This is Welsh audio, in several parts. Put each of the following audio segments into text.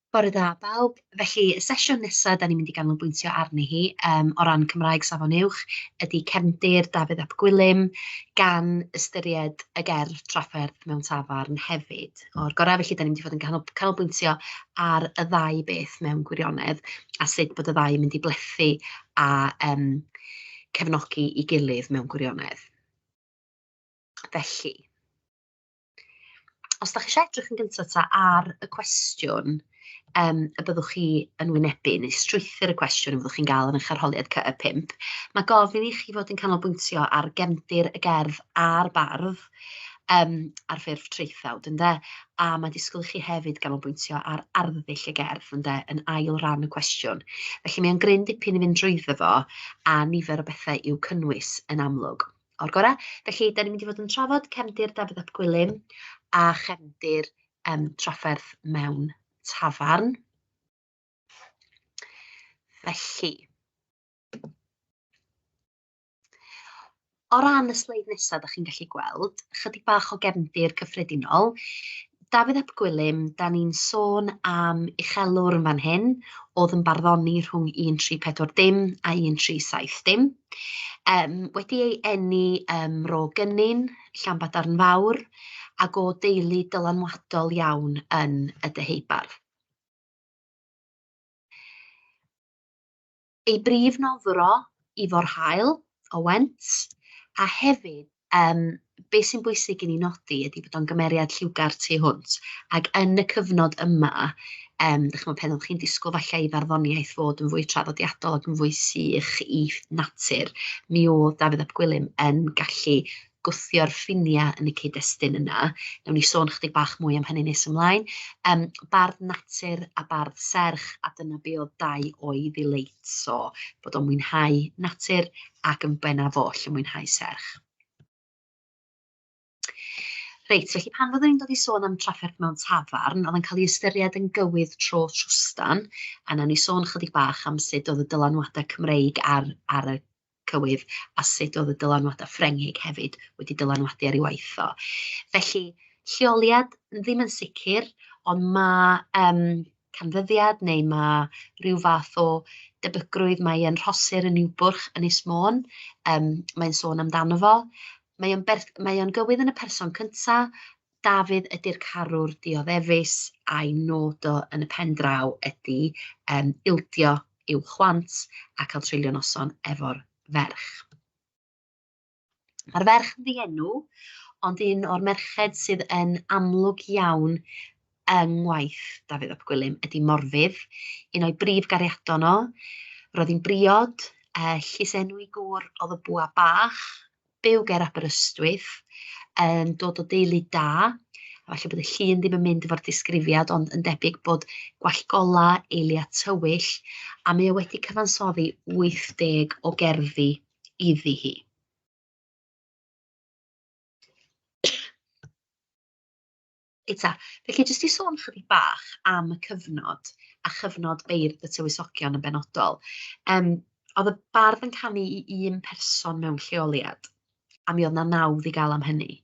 Bore da bawb. Felly, y sesiwn nesaf da ni'n mynd i ganolbwyntio arni hi o ran Cymraeg Safon Uwch ydy Cefndir Dafydd ap Gwilym gan ystyried y gerdd Trafferth mewn Tafarn hefyd. O'r gorau, felly, da ni'n mynd i fod yn canolbwyntio ar y ddau beth mewn gwirionedd a sut bod y ddau yn mynd i blethu a cefnogi i gilydd mewn gwirionedd. Felly, os da chi eisiau edrych yn gyntaf ta ar y cwestiwn, y byddwch chi yn wynebu, neu strwythyr y cwestiwn y byddwch chi'n gael yn eich arholiad CY5, mae gofyn i chi fod yn canolbwyntio ar gefndir y gerdd a'r bardd ar ffurf traethawd, ynde? A mae disgwyl i chi hefyd ganolbwyntio ar arddull y gerdd, ynde? Yn ail ran y cwestiwn. Felly mae'n gryn dipyn i fynd drwyddo fo, a nifer o bethau i'w cynnwys yn amlwg. O'r gorau, felly, da ni'n mynd i fod yn trafod Cefndir Dafydd ap Gwilym a chefndir Trafferth mewn Tafarn. Felly, o ran y sleid nesaf, da chi'n gallu gweld, chydig bach o gefndir cyffredinol. Dafydd ap Gwilym, da ni'n sôn am uchelwr yn fan hyn, oedd yn barddoni rhwng 1340 a 1370. Wedi ei eni Ro Gynnin, Llanbadarn Fawr, ac o deulu dylanwadol iawn yn y deheubarth. Ei brif nofro i forhael o Went, a hefyd, beth sy'n bwysig i ni nodi ydy bod o'n gymeriad lliwgar tu hwnt. Ac yn y cyfnod yma, pan oedd chi'n disgwyl falle i farddoniaeth fod yn fwy traddodiadol ac yn fwy sych i natur, mi oedd Dafydd ap Gwilym yn gallu gwthio'r ffiniau yn y cyd-destun yna. Nawn ni sôn chydig bach mwy am hynny nes ymlaen. Bardd natur a bardd serch, a dyna be oedd dau oedd i leit, so bod o'n mwynhau natur ac yn bennaf oll yn mwynhau serch. Reit, felly pan fyddwn ni'n dod i sôn am Trafferth mewn Tafarn, oedd yn cael ei ystyried yn gywydd tro trwstan, a nawn ni sôn chydig bach am sut oedd y dylanwadau Cymreig ar y cywydd, a sut oedd y dylanwadau Ffrengig hefyd wedi dylanwadu ar ei waith o. Felly, lleoliad ddim yn sicr, ond mae canfyddiad neu mae rhyw fath o debygrwydd mae yn rhosir yn Niwbwrch Ynys Môn. Mae'n sôn amdano fo. Mae o'n gywydd yn y person cyntaf. Dafydd ydy'r carwr dioddefus a'i nod o yn y pen draw ydy ildio i'w chwant a cael treulio noson efo'r ferch. Mae'r ferch yn ddienw, ond un o'r merched sydd yn amlwg iawn yng ngwaith Dafydd ap Gwilym ydy Morfydd, un o'i brif gariadon o. Roedd hi'n briod, llysenw i gŵr oedd y bwa bach, byw ger Aberystwyth, yn dod o deulu da, a falle bod y llun ddim yn mynd efo'r disgrifiad, ond yn debyg bod gwallgola, eilia tywyll, a mae o wedi cyfansoddi 80 o gerddi iddi hi. Eita, felly jyst i sôn chydig bach am y cyfnod a chyfnod beirdd y tywysogion yn benodol. Oedd y bardd yn canu i un person mewn lleoliad, a mi oedd na 9 i gael am hynny.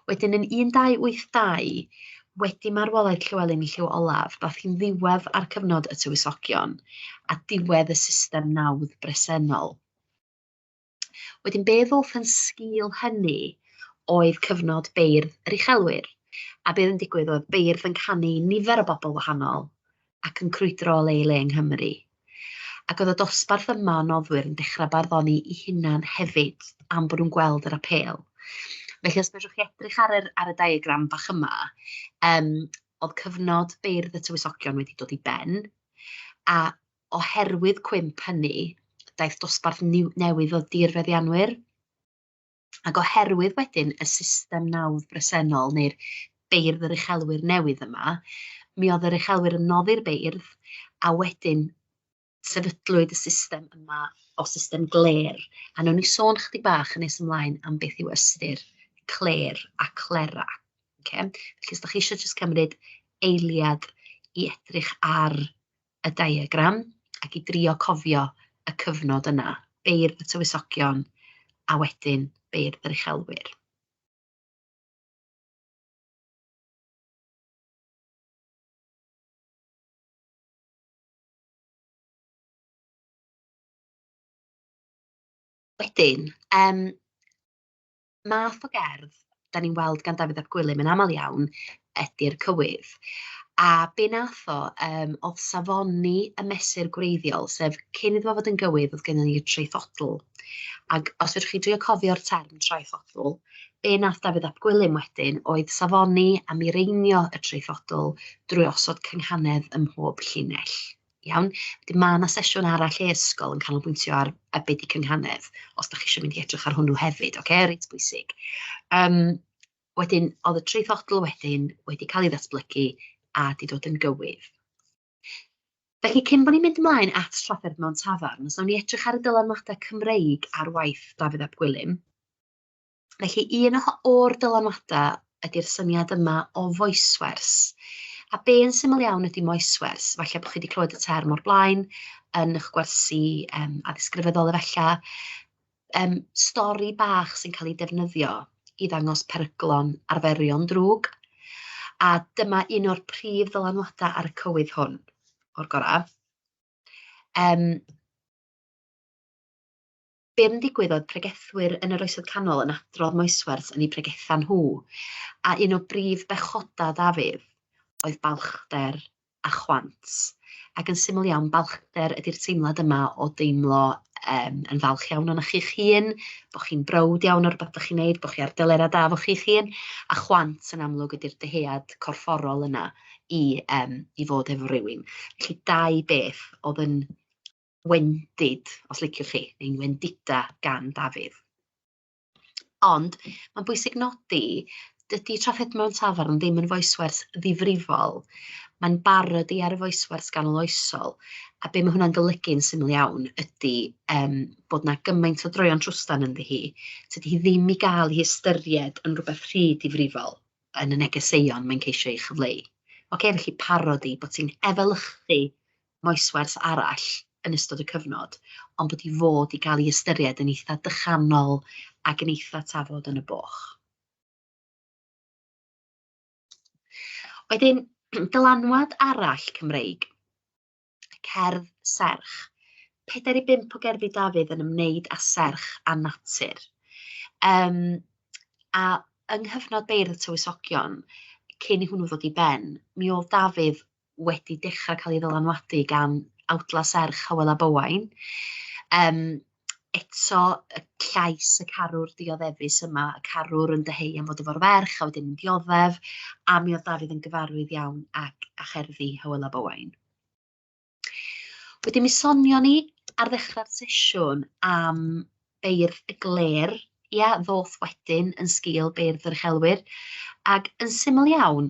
Wedyn yn 1282, wedi marwolaeth Llywelyn i Lliw Olaf, daeth hi'n ddiwedd ar cyfnod y tywysogion a diwedd y system nawdd bresennol. Wedyn be ddoth yn sgil hynny oedd cyfnod beirdd yr uchelwyr, a beth yn digwydd oedd beirdd yn canu nifer o bobl wahanol ac yn crwydro o le yng Nghymru. Ac oedd y dosbarth yma o noddwyr yn dechrau barddoni i hunan hefyd am bod nhw'n gweld yr apêl. Felly, os fedrwch chi edrych ar y diagram bach yma, oedd cyfnod beirdd y tywysogion wedi dod i ben, a oherwydd cwymp hynny, daeth dosbarth newydd o dirfeddianwyr, ac oherwydd wedyn y system nawdd bresennol, neu'r beirdd yr uchelwyr newydd yma, mi oedd yr uchelwyr yn noddi'r beirdd, a wedyn sefydlwyd y system yma o system gler. A nawn ni sôn chydig bach yn nes ymlaen am beth yw ystyr cler a clera. Felly, os da chi eisiau jyst cymryd eiliad i edrych ar y diagram ac i drio cofio y cyfnod yna, beirdd y tywysogion a wedyn beirdd yr uchelwyr. Wedyn, math o gerdd, da ni'n weld gan Dafydd ap Gwilym yn aml iawn, ydy'r cywydd. A be nath o, oedd safoni y mesur gwreiddiol, sef cyn iddo fod yn gywydd, oedd gennym ni'r traethodl. Ac os fydwch chi drio cofio'r term traethodl, be nath Dafydd ap Gwilym wedyn oedd safoni a mireinio y traethodl drwy osod cynghanedd ym mhob llinell. Iawn. Wedyn mae yna sesiwn arall e-sgol yn canolbwyntio ar be di cynghanedd, os da chi eisiau mynd i edrych ar hwnnw hefyd, reit bwysig. Wedyn, oedd y traethodl wedyn wedi cael ei ddatblygu a di dod yn gywydd. Felly, cyn bod ni'n mynd ymlaen at Trafferth mewn Tafarn, os nawn ni edrych ar y dylanwadau Cymreig ar waith Dafydd ap Gwilym. Felly, un o'r dylanwadau ydy'r syniad yma o foeswers. A be yn syml iawn ydy moeswers, falle bod chi wedi clywed y term o'r blaen, yn eich gwersi addysg grefyddol efallai, stori bach sy'n cael ei defnyddio i ddangos peryglon arferion drwg. A dyma un o'r prif ddylanwadau ar y cywydd hwn, o'r gorau. Be yn digwydd oedd pregethwyr yn yr oesoedd canol yn adrodd moeswers yn eu pregetha nhw, a un o brif bechodau Dafydd oedd balchder a chwant. Ac yn syml iawn, balchder ydy'r teimlad yma o deimlo yn falch iawn o'n eich hun, bod chi'n browd iawn o'r beth chi'n neud, bod chi ar dylera da fo chi'ch hun, a chwant yn amlwg ydy'r dyhead corfforol yna i fod efo rhywun. Felly dau beth oedd yn wendid, os liciwch chi, neu'n wendida gan Dafydd. Ond, mae'n bwysig nodi, dydy Trafferth mewn Tafarn ddim yn foeswers ddifrifol. Mae'n barod i ar y foeswers ganoloesol, a be mae hwnna'n golygu'n syml iawn ydy bod na gymaint o droion trwstan ynddi hi, tydy hi ddim i gael ei ystyried yn rhywbeth rhy difrifol yn y negeseuon mae'n ceisio ei chyfleu. Felly parodi bod ti'n efelychu moeswers arall yn ystod y cyfnod, ond bod hi fod i gael ei ystyried yn eitha dychanol ac yn eitha tafod yn y boch. Wedyn, dylanwad arall Cymreig, cerdd serch. 4 i 5 o gerddi Dafydd yn ymwneud â serch a natur. A yng nghyfnod beirdd y tywysogion, cyn i hwnnw ddod i ben, mi oedd Dafydd wedi dechrau cael ei ddylanwadu gan awdla serch Hywel ap Owain. Eto, y llais y carwr dioddefus yma, y carwr yn deheu am fod efo'r ferch, a wedyn yn dioddef, a mi oedd Dafydd yn gyfarwydd iawn a cherddi Hywel ap Owain. Wedyn mi sonio ni ar ddechrau'r sesiwn am beirdd y gler, ddoth wedyn yn sgil beirdd yr uchelwyr, ac yn syml iawn,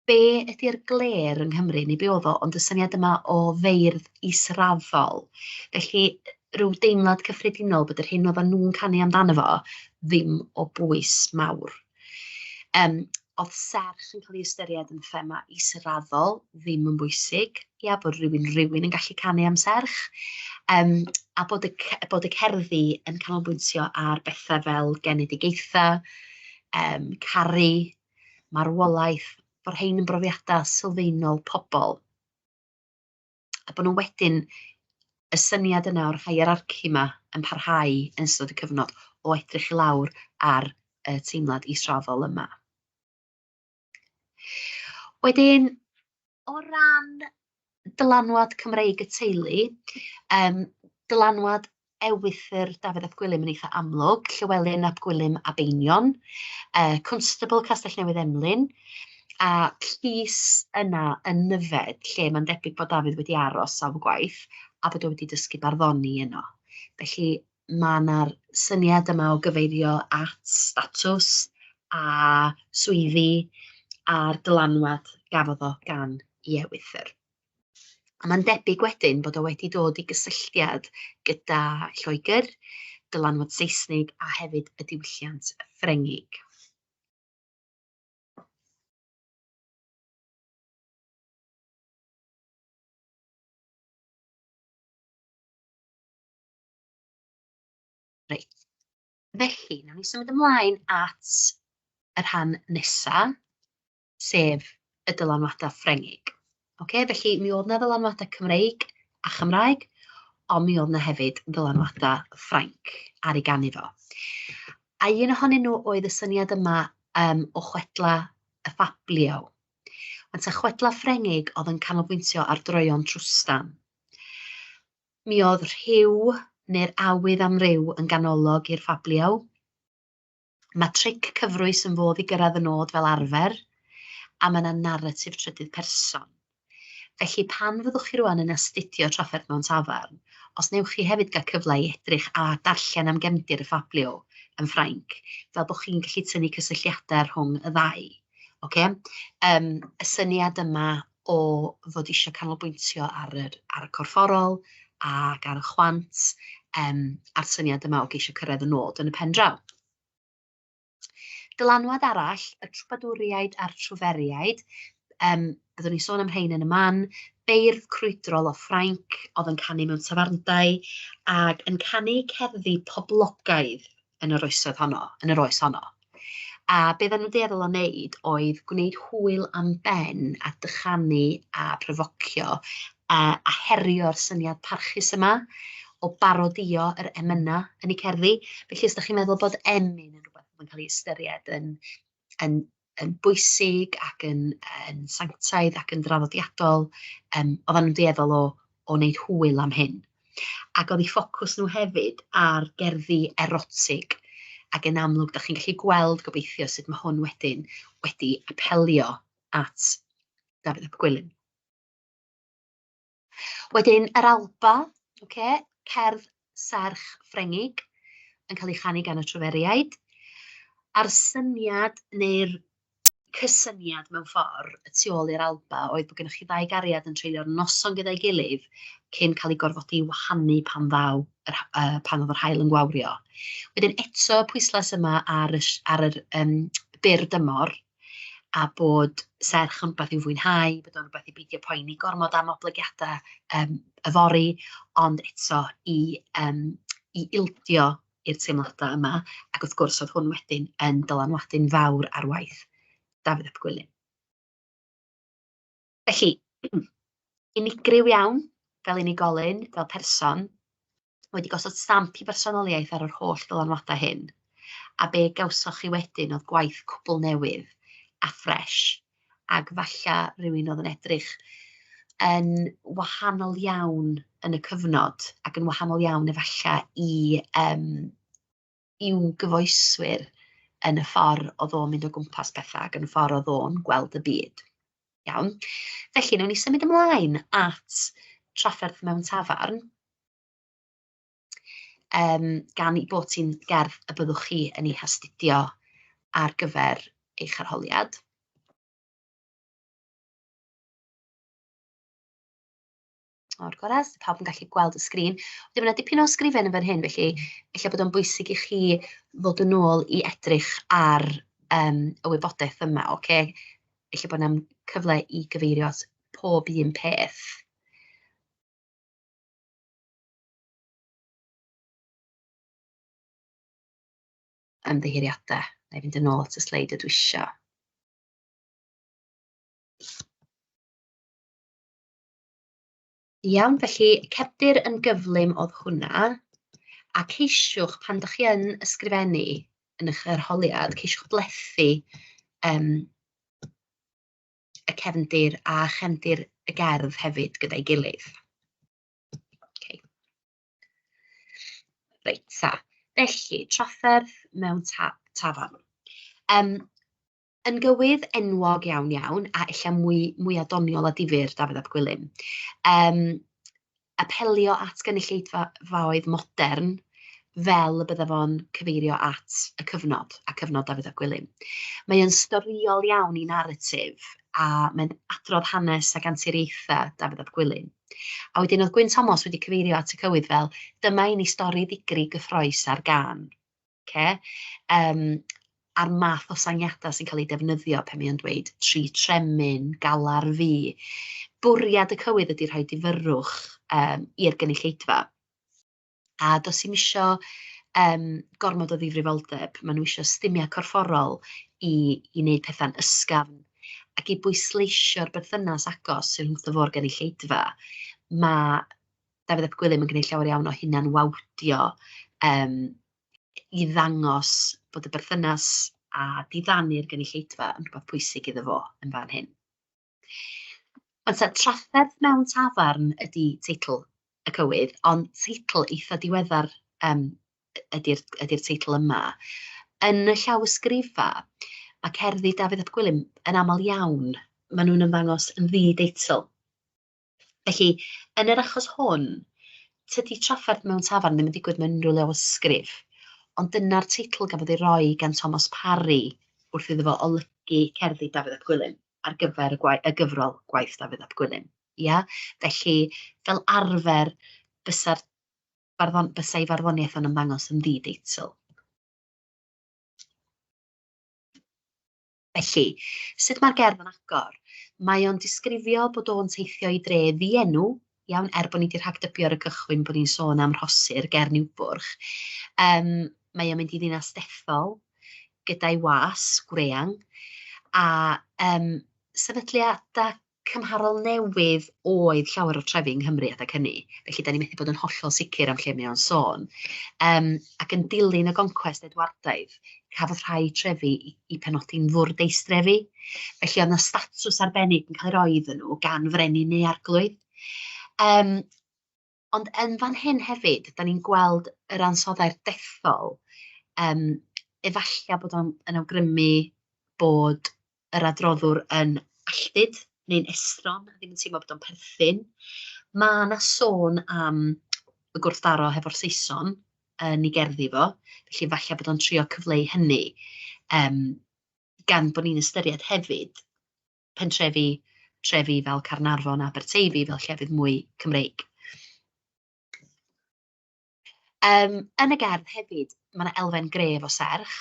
be ydy'r gler yng Nghymru, neu be oedd o, ond y syniad yma o feirdd israddol. Felly, rhyw deimlad cyffredinol bod yr hyn oedden nhw'n canu amdano fo ddim o bwys mawr. Oedd serch yn cael ei ystyried yn thema israddol ddim yn bwysig, bod rhywun yn gallu canu am serch, a bod y cerddi yn canolbwyntio ar bethau fel genedigaethau, caru, marwolaeth, bod rhain yn brofiadau sylfaenol pobl. A bod nhw wedyn y syniad yna o'r hierarchi yma yn parhau yn ystod y cyfnod o edrych i lawr ar y teimlad israddol yma. Wedyn, o ran dylanwad Cymreig y teulu, dylanwad ewythr Dafydd ap Gwilym yn eitha amlwg, Llywelyn ap Gwilym a Beinion, Constable Castell Newydd Emlyn, a llys yna yn Nyfed, lle mae'n debyg bod Dafydd wedi aros sawl gwaith, a bod o wedi dysgu barddoni yno. Felly mae yna'r syniad yma o gyfeirio at statws a swyddi a'r dylanwad gafodd o gan ei ewythr. A mae'n debyg wedyn bod o wedi dod i gysylltiad gyda Lloegr, dylanwad Saesnig a hefyd y diwylliant Ffrengig. Reit. Felly, nawn ni symud ymlaen at y rhan nesaf, sef y dylanwadau Ffrengig. Felly, mi oedd yna dylanwadau Cymreig a Chymraeg, ond mi oedd yna hefyd ddylanwadau Ffrainc ar ei ganu fo. A un ohonyn nhw oedd y syniad yma o chwedla y ffablio. Ond ta chwedla Ffrengig oedd yn canolbwyntio ar droeon trwstan. Mi oedd rhyw neu'r awydd am ryw yn ganolog i'r ffablio. Mae tric cyfrwys yn fodd i gyrraedd y nod fel arfer, a mae yna narratif trydydd person. Felly pan fyddwch chi rwan yn astudio Trafferth mewn Tafarn, os newch chi hefyd gael cyfle i edrych a darllen am gefndir y ffablio yn Ffrainc, fel bod chi'n gallu tynnu cysylltiadau rhwng y ddau. Okay? Y syniad yma o fod eisiau canolbwyntio ar y corfforol ac ar y chwant, a'r syniad yma o geisio cyrraedd y nod yn y pen draw. Dylanwad arall, y trwbadwriaid a'r trwferiaid, byddwn ni'n sôn am rhain yn y man, beirdd crwydrol o Ffrainc oedd yn canu mewn tafarndau ac yn canu cerddi poblogaidd yn yr oesoedd honno, yn yr oes honno. A be oedden nhw'n dueddol o wneud oedd gwneud hwyl am ben a dychanu a profocio a herio'r syniad parchus yma o barodio yr emyna yn ei cerddi. Felly, os ydych chi'n meddwl bod emyn yn rhywbeth yn cael ei ystyried yn bwysig ac yn sanctaidd ac yn draddodiadol, oedden nhw'n dueddol o wneud hwyl am hyn. Ac oedd eu ffocws nhw hefyd ar gerddi erotig. Ac yn amlwg, da chi'n gallu gweld gobeithio sut mae hwn wedi apelio at Dafydd ap Gwilym. Wedyn, yr Alba, cerdd serch Ffrengig yn cael ei chanu gan y trwferiaid. A'r syniad neu'r cysyniad mewn ffordd y tu ôl i'r Alba oedd bod gennych chi ddau gariad yn treulio'r noson gyda'i gilydd cyn cael ei gorfodi wahanu pan oedd yr haul yn gwawrio. Wedyn eto pwysles yma ar yr byr dymor a bod serch yn rhywbeth i'w fwynhau, bod o'n rhywbeth i beidio poeni gormod am oblygiadau y fori, ond eto i ildio i'r teimladau yma, ac wrth gwrs oedd hwn wedyn yn dylanwadu'n fawr ar waith Dafydd ap Gwilym. Felly, unigryw iawn fel unigolyn, fel person, wedi gosod stamp i bersonoliaeth ar yr holl dylanwadau hyn, a be gawsoch chi wedyn oedd gwaith cwbl newydd a ffres, ac falle rhywun oedd yn edrych yn wahanol iawn yn y cyfnod, ac yn wahanol iawn efallai i'w gyfoeswyr yn y ffordd oedd o'n mynd o gwmpas pethau, ac yn y ffordd oedd o'n gweld y byd. Iawn. Felly, nawn ni symud ymlaen at Trafferth mewn Tafarn, gan i bod ti'n gerdd y byddwch chi yn ei hastudio ar gyfer eich arholiad. O'r goras, pawb yn gallu gweld y sgrin. Wedyn, yna dipyn o sgrifen yn fan hyn, felly eich bod o'n bwysig i chi fod yn ôl i edrych ar y wybodaeth yma, oce? Eich bod yna'n cyfle i gyfeirio at pob un peth. Ymddiheuriadau. Na i fynd yn ôl at y sleid ydw isio. Iawn, felly cefndir yn gyflym oedd hwnna, a ceisiwch pan ydych chi yn ysgrifennu yn eich arholiad, ceisiwch blethu y cefndir a chefndir y gerdd hefyd gyda'i gilydd. Okay. Reit, ta. Felly, Trafferth mewn Tafarn. Yn gywydd enwog iawn, a ella mwy adoniol a difyr Dafydd ap Gwilym. Apelio at gynulleidfaoedd modern fel y bydda fo'n cyfeirio at y cyfnod, a cyfnod Dafydd ap Gwilym. Mae'n storiol iawn i narratif, a mae'n adrodd hanes ac anturiaethau Dafydd ap Gwilym. A wedyn oedd Gwyn Thomas wedi cyfeirio at y cywydd fel, dyma un i stori ddigri gyffroes ar gân. A'r math o sangiadau sy'n cael ei defnyddio pan mae'n dweud tri tremyn, galar fi. Bwriad y cywydd ydy rhoi difyrrwch i'r gynulleidfa. A dos i'm isio gormod o ddifrifoldeb, maen nhw isio stymiau corfforol i wneud pethau'n ysgafn ac i bwysleisio'r berthynas agos sy'n rhwngth o'r gynulleidfa. Mae Dafydd ap Gwilym yn gwneud llawer iawn o hunan wawdio i ddangos bod y berthynas a diddannu'r gynulleidfa yn rhywbeth pwysig iddo fo yn fan hyn. Ond Trafferth mewn Tafarn ydy teitl y cywydd, ond teitl eitha diweddar ydy'r teitl yma. Yn y llawysgrifa, mae cerddi Dafydd ap Gwilym yn aml iawn, maen nhw'n ymddangos yn ddi-deitl. Felly, yn yr achos hwn, tydi Trafferth mewn Tafarn ddim yn digwydd mewn unrhyw lawysgrif, ond dyna'r teitl gafodd ei roi gan Thomas Parry wrth iddo fo olygu cerddi Dafydd ap Gwilym ar gyfer y gyfrol gwaith Dafydd ap Gwilym. Ia? Felly, fel arfer, bysai farddoniaeth o'n ymddangos yn ddi-deitl. Felly, sut mae'r gerdd yn agor? Mae o'n disgrifio bod o'n teithio i dre ddienw, iawn, bod ni wedi rhagdybio ar y cychwyn bod ni'n sôn am rhosir ger Niwbwrch. Mae o'n mynd i ddinas dethol gyda'i was, gwreang, a sefydliadau cymharol newydd oedd llawer o trefi yng Nghymru adeg hynny. Felly, da ni methu bod yn hollol sicr am lle mae o'n sôn. Ac yn dilyn y goncwest Edwardaidd, cafodd rhai trefi i penodi'n fwrdeistrefi. Felly, oedd yna statws arbennig yn cael ei roi iddyn nhw gan frenin neu arglwydd. Ond yn fan hyn hefyd, da ni'n gweld yr ansoddau'r dethol, efallai bod o'n awgrymu bod yr adroddwr yn alltyd neu'n estron, ddim yn teimlo bod o'n perthyn. Mae yna sôn am y gwrthdaro hefo'r Saeson yn ei gerddi fo, felly falle bod o'n trio cyfleu hynny, gan bod ni'n ystyried hefyd pentrefi fel Carnarfon a Aberteifi fel llefydd mwy Cymreig. Yn y gerdd hefyd, mae yna elfen gref o serch.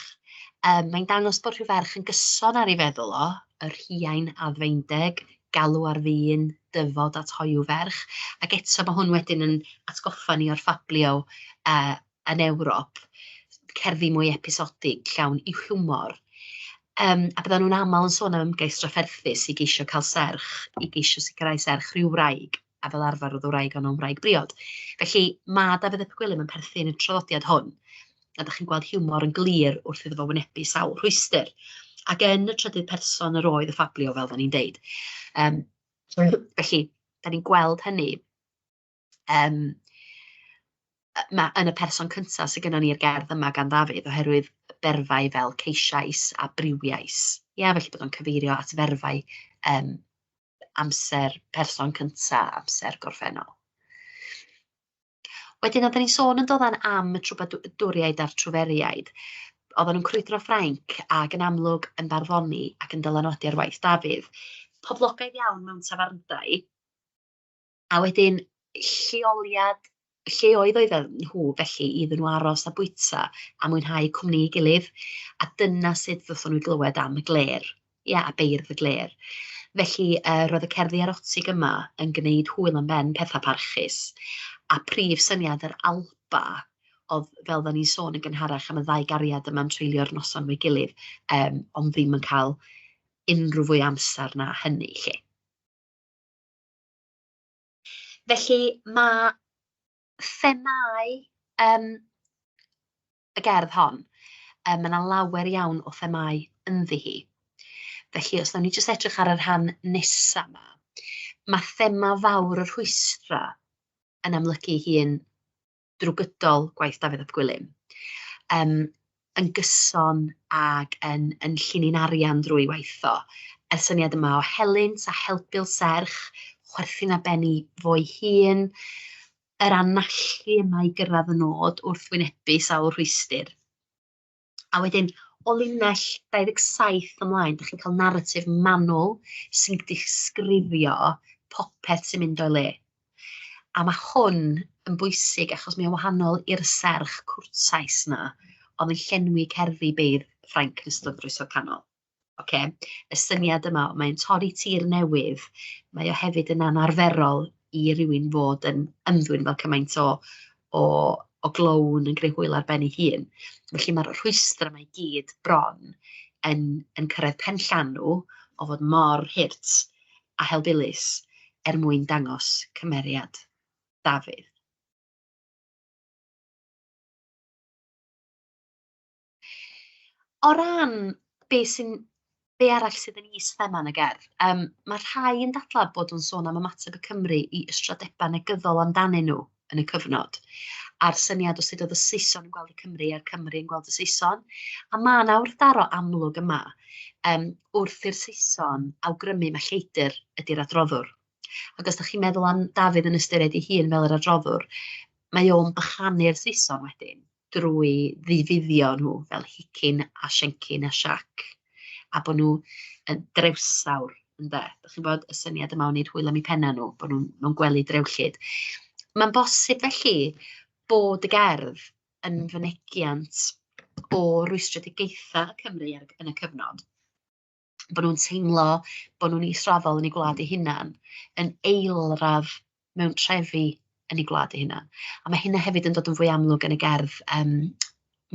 Mae'n dangos bod rhyw ferch yn gyson ar ei feddwl o, yr rhiain addfeindeg, galw ar ddyn, dyfod at hoiw ferch, ac eto mae hwn wedyn yn atgoffa ni o'r ffablio yn Ewrop, cerddi mwy episodig llawn i'w hiwmor. A byddan nhw'n aml yn sôn am ymgais trafferthus i geisio cael serch, i geisio sicrhau serch rhyw wraig, a fel arfer oedd y wraig o'n wraig briod. Felly mae Dafydd ap Gwilym yn perthyn y traddodiad hwn, a ydych chi'n gweld hiwmor yn glir wrth iddo fo wynebu sawl rhwystyr. Ac yn y trydydd person yr oedd y ffablio, fel da ni'n deud. Felly, da ni'n gweld hynny yn y person cyntaf sydd gennym ni'r gerdd yma gan Dafydd, oherwydd berfau fel ceisiais a briwiais. Ia, felly bod o'n cyfeirio at ferfau amser person cyntaf, amser gorffennol. Wedyn, oedden ni'n sôn yn dod am y trwbadwriaid a'r trwferiaid. Oedden nhw'n crwydro Ffrainc ac yn amlwg yn barddoni ac yn dylanwadu ar waith Dafydd. Poblogaidd iawn mewn tafarndai, a wedyn lle oedd nhw felly iddyn nhw aros a bwyta a mwynhau cwmni i gilydd, a dyna sut ddothon nhw glywed am y gler, a beirdd y gler. Felly, roedd y cerddi erotig yma yn gwneud hwyl am ben pethau parchus, a prif syniad yr Alba, oedd fel da ni'n sôn yn gynharach am y ddau gariad yma'n treulio'r noson o'i gilydd, ond ddim yn cael unrhyw fwy amser na hynny, lle. Felly, mae themau y gerdd hon, mae yna lawer iawn o themau ynddi hi. Felly, os nawn ni jyst edrych ar y rhan nesaf yma, mae thema fawr yr rhwystra yn amlygu hun drwy gydol gwaith Dafydd ap Gwilym, yn gyson ag yn llunin arian drwy waitho. Y syniad yma o helynt a helpil serch, chwerthin a benni fo'i hun, yr anallu yma i gyrraedd y nod wrth wynebu sawl rhwystyr. A wedyn, o linell 27 ymlaen, ydych chi'n cael narratif manwl sy'n disgrifio popeth sy'n mynd o'i le. A mae hwn yn bwysig achos mae'n wahanol i'r serch cwrtais yna, oedd yn llenwi cerddi beirdd Ffrainc yn ystod Oesol Canol. Y syniad yma, mae'n torri tir newydd, mae o hefyd yn anarferol i rywun fod yn ymddwyn fel cymaint o glown yn greu hwyl ar ben ei hun. Felly mae'r rhwystra yma i gyd bron yn cyrraedd pen llanw o fod mor hirt a helbilus mwyn dangos cymeriad Dafydd. O ran be arall sydd yn is-thema yn y gerdd, mae rhai yn dadlau bod yn sôn am ymateb y Cymru i ystradebau negyddol amdanyn nhw yn y cyfnod, a'r syniad o sut oedd y Saeson yn gweld y Cymru a'r Cymru yn gweld y Saeson. A mae yna wrthdaro amlwg yma wrth i'r Saeson awgrymu mae Lleidyr ydy'r adroddwr. Ac os ydych chi'n meddwl am Dafydd yn ystyried ei hun fel yr adroddwr, mae o'n bychanu'r Saeson wedyn drwy ddifuddio nhw fel Hicin a Siencin a Siac, a bod nhw yn drewsawr, ynde. Dych chi'n bod y syniad yma o wneud hwyl am eu penna nhw, bod nhw'n gwely drewllyd. Mae'n bosib felly bod y gerdd yn fynegiant o rwystredigaethau Cymru yn y cyfnod, bod nhw'n teimlo bod nhw'n israddol yn eu gwlad eu hunan, yn eilradd mewn trefi yn eu gwlad eu hunan. A mae hynna hefyd yn dod yn fwy amlwg yn y gerdd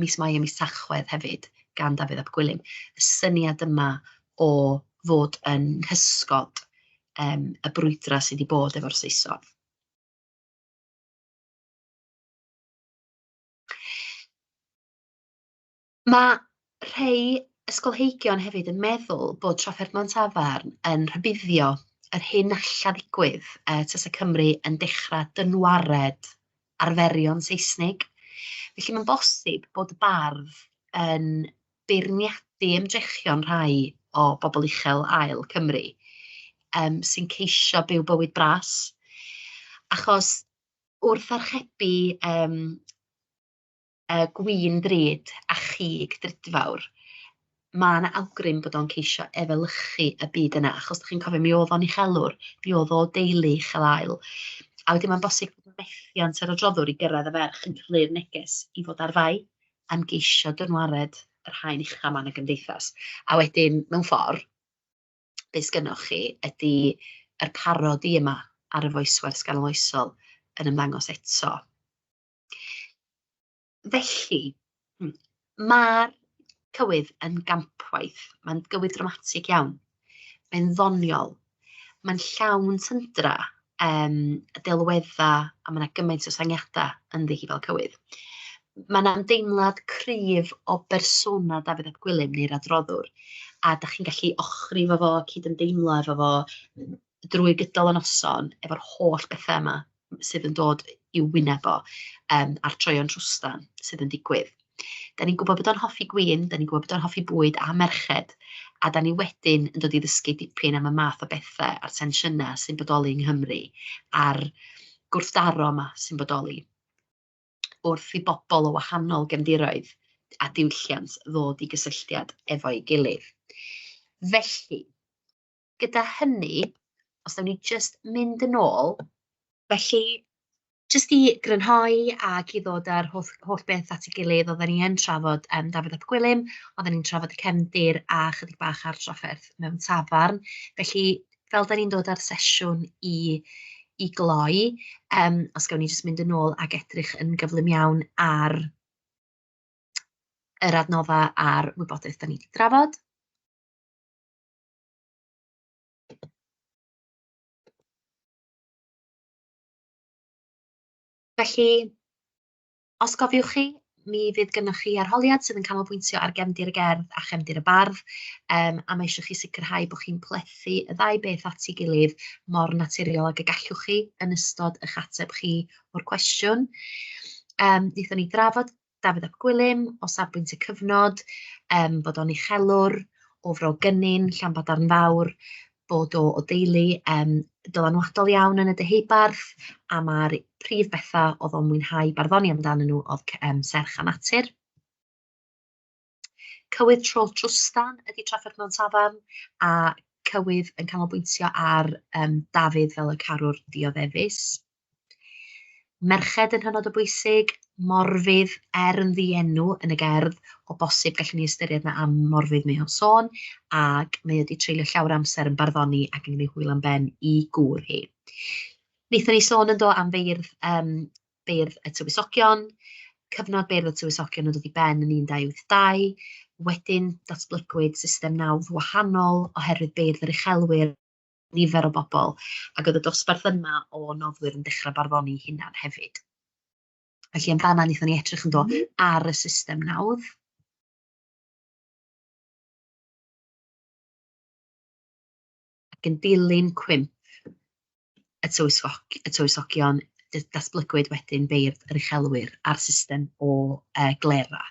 mis Mai a mis Tachwedd hefyd, gan Dafydd ap Gwilym. Y syniad yma o fod yn hysgod y brwydra sydd wedi bod efo'r Saeson. Mae rhai ysgolheigion hefyd yn meddwl bod Trafferth mewn Tafarn yn rhybuddio yr hyn alla ddigwydd tasa Cymru yn dechrau dynwared arferion Saesnig. Felly mae'n bosib bod y bardd yn beirniadu ymdrechion rhai o bobl uchel ail Cymru sy'n ceisio byw bywyd bras. Achos wrth archebu gwin drud a chig drudfawr, mae yna awgrym bod o'n ceisio efelychu y byd yna, achos ydych chi'n cofio, mi oedd o'n uchelwr, mi oedd o deulu uchel ail. A wedyn mae'n bosib bod methiant yr adroddwr i gyrraedd y ferch yn creu'r neges i fod ar fai am geisio dynwared yr haen ucha ma'n y gymdeithas. A wedyn, mewn ffordd, be sgynnoch chi ydy yr parodi yma ar y foeswers ganoloesol yn ymddangos eto. Felly, mae'r cywydd yn gampwaith. Mae'n gywydd dramatig iawn. Mae'n ddoniol. Mae'n llawn tyndra, delweddau, a mae yna gymaint o sangiadau ynddi hi fel cywydd. Mae yna ymdeimlad cryf o bersona Dafydd ap Gwilym neu'r adroddwr, a da chi'n gallu ochri fo fo, cyd-ymdeimlo efo fo drwy gydol y noson efo'r holl bethau yma sydd yn dod i'w wyneb o a'r troion trwstan sydd yn digwydd. Da ni'n gwybod bod o'n hoffi gwin, da ni'n gwybod bod o'n hoffi bwyd a merched, a da ni wedyn yn dod i ddysgu dipyn am y math o bethau a'r tensiynau sy'n bodoli yng Nghymru, a'r gwrthdaro yma sy'n bodoli, wrth i bobl o wahanol gefndiroedd a diwylliant ddod i gysylltiad efo'i gilydd. Felly, gyda hynny, os dawn ni jyst mynd yn ôl, felly, jyst i grynhoi ac i ddod â'r holl beth at ei gilydd, oedden ni yn trafod Dafydd ap Gwilym, oedden ni'n trafod y cefndir a chydig bach ar Trafferth mewn Tafarn. Felly, fel da ni'n dod â'r sesiwn i gloi, os gawn ni jyst mynd yn ôl ac edrych yn gyflym iawn ar yr adnoddau a'r wybodaeth da ni wedi drafod. Felly, os gofiwch chi, mi fydd gennych chi arholiad sydd yn canolbwyntio ar gefndir y gerdd a chefndir y bardd, a mae eisiau chi sicrhau bod chi'n plethu y ddau beth at ei gilydd mor naturiol ag y gallwch chi yn ystod eich ateb chi o'r cwestiwn. Wnaethon ni drafod Dafydd ap Gwilym o safbwynt y cyfnod, bod o'n uchelwr, o Fro Gynnin, Llanbadarn Fawr, bod o deulu dylanwadol iawn yn y deheubarth, a mae'r prif bethau oedd o'n mwynhau barddoni amdanyn nhw oedd serch a natur. Cywydd tro trwstan ydy Trafferth mewn Tafarn, a cywydd yn canolbwyntio ar Dafydd fel y carwr dioddefus. Merched yn hynod o bwysig, Morfydd yn ddienw yn y gerdd, o bosib gallwn ni ystyried na am Morfydd Meo Sôn, ac mae wedi treulio llawer amser yn barddoni ac yn gwneud hwyl am ben i gŵr hi. Wnaethon ni sôn yn do am beirdd y tywysogion, cyfnod beirdd y tywysogion yn dod i ben yn 1282, wedyn datblygwyd system nawdd wahanol oherwydd beirdd yr uchelwyr, nifer o bobl, ac oedd y dosbarth yma o noddwyr yn dechrau barddoni hunan hefyd. Felly yn fanna wnaethon ni edrych yn do ar y system nawdd. ac yn dilyn cwymp y tywysogion, datblygwyd wedyn beirdd yr uchelwyr a'r system o glera.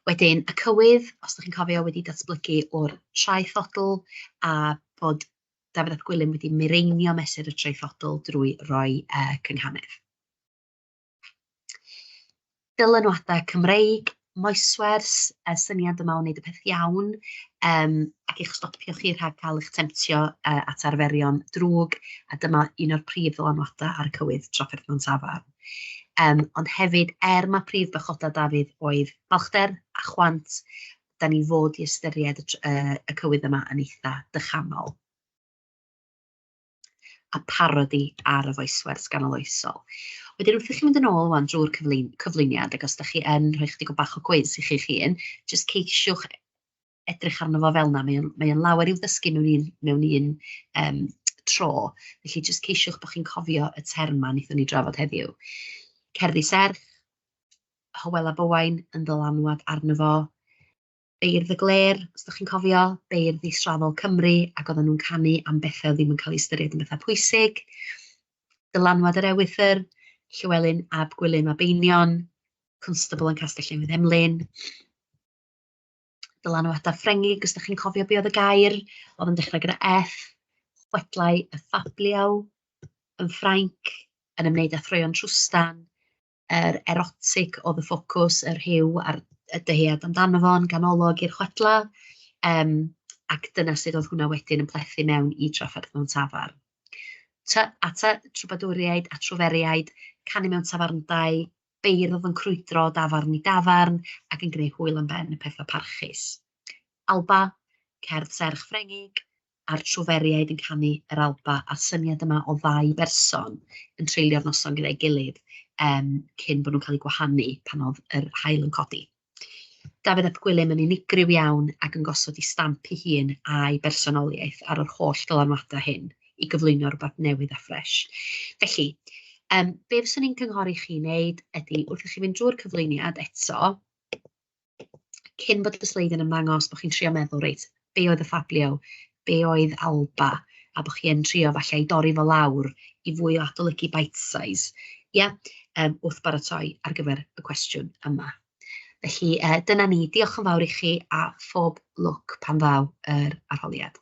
Wedyn, y cywydd, os ydych chi'n cofio, wedi datblygu o'r traethodl a bod Dafydd ap Gwilym wedi mireinio mesur y traethodl drwy roi cynghanedd. Dylanwadau Cymreig, moeswers, syniad yma o wneud y peth iawn, ac eich stopio chi rhag cael eich temtio at arferion drwg, a dyma un o'r prif dylanwadau ar y cywydd Trafferth mewn Tafarn. Ond hefyd, mae prif bechodau Dafydd oedd balchder a chwant, da ni fod i ystyried y cywydd yma yn eitha dychanol. A parodi ar y foeswers ganoloesol. Wedyn, wrth i chi mynd yn ôl wan drwy'r cyflwyniad, ac os ydych chi yn rhoi chydig o bach o gwiz i chi'ch hun, jyst ceisiwch edrych arno fo fel yna. Mae o'n lawer i'w ddysgu mewn un tro. Felly, jyst ceisiwch bod chi'n cofio y term ma wnaethon ni drafod heddiw. Cerddi serch, Hywel a Bywain yn dylanwad arno fo. Beirdd y Gler, os ydych chi'n cofio, beirdd israddol Cymru, ac oedden nhw'n canu am bethau ddim yn cael ei ystyried yn bethau pwysig. Dylanwad yr Ewythr, Llywelyn ab Gwilym a Beinion, Constable yn Castell Newydd Emlyn. Dylanwadau Ffrengig, os ydych chi'n cofio be oedd y gair, oedd yn dechrau gyda F, chwedlau y Ffabliaw, yn Ffrainc, yn ymwneud â throeon trwstan, yr erotic oedd y ffocws, yr rhyw a'r y dyhead amdano fo'n ganolog i'r chwedla, ac dyna sydd oedd hwnna wedyn yn plethu mewn i Trafferth mewn Tafarn. Trwbadwriaid a trwferiaid, canu mewn tafarndau, beirdd yn crwydro dafarn i dafarn, ac yn gwneud hwyl yn ben y pethau parchus. Alba, cerdd serch Ffrengig, a'r trwferiaid yn canu yr Alba, a syniad yma o ddau berson yn treulio'r noson gyda'i gilydd, cyn bod nhw'n cael eu gwahanu pan oedd yr haul yn codi. Dafydd ap Gwilym yn unigryw iawn ac yn gosod ei stamp ei hun a'i bersonoliaeth ar yr holl dylanwadau hyn i gyflwyno rhywbeth newydd a ffres. Felly, be fyswn i'n cynghori chi wneud ydy, wrth i chi fynd drwy'r cyflwyniad eto, cyn bod y sleid yn ymddangos bod chi'n trio meddwl, reit, be oedd y Ffabliaw, be oedd Alba, a bod chi'n trio falle i dorri fo lawr i fwy o adolygu bite size, wrth baratoi ar gyfer y cwestiwn yma. Felly, dyna ni. Diolch yn fawr i chi a phob lwc pan ddaw yr arholiad.